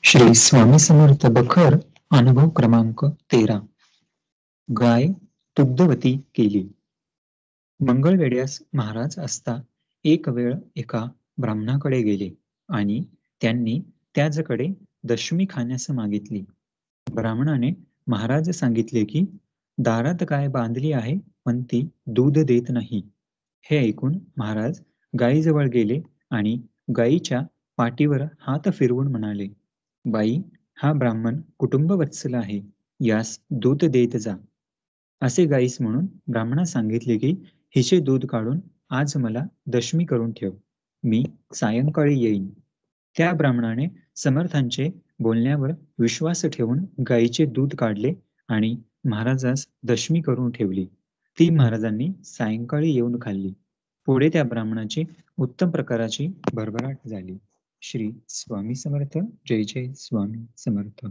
श्री स्वामी समर्थ बखर अनुभव क्रमांक 13. गाय दुग्धवती केली. मंगळवेड्यास महाराज असता एक वेळ एका ब्राह्मणाकडे गेले आणि त्यांनी त्याचकडे दशमी खाण्यास मागितली. ब्राह्मणाने महाराज सांगितले की दारात गाय बांधली आहे पण ती दूध देत नाही. हे ऐकून महाराज गायीजवळ गेले आणि गायीच्या पाठीवर हात फिरवून म्हणाले, बाई, हा ब्राह्मण कुटुंबवत्सल आहे, यास दूध देत जा. असे गाईस म्हणून ब्राह्मणास सांगितले की हिचे दूध काढून आज मला दशमी करून ठेव, मी सायंकाळी येईन. त्या ब्राह्मणाने समर्थांचे बोलण्यावर विश्वास ठेवून गायीचे दूध काढले आणि महाराजास दशमी करून ठेवली. ती महाराजांनी सायंकाळी येऊन खाल्ली. पुढे त्या ब्राह्मणाची उत्तम प्रकाराची भरभराट झाली. श्री स्वामी समर्थ. जय जय स्वामी समर्थ.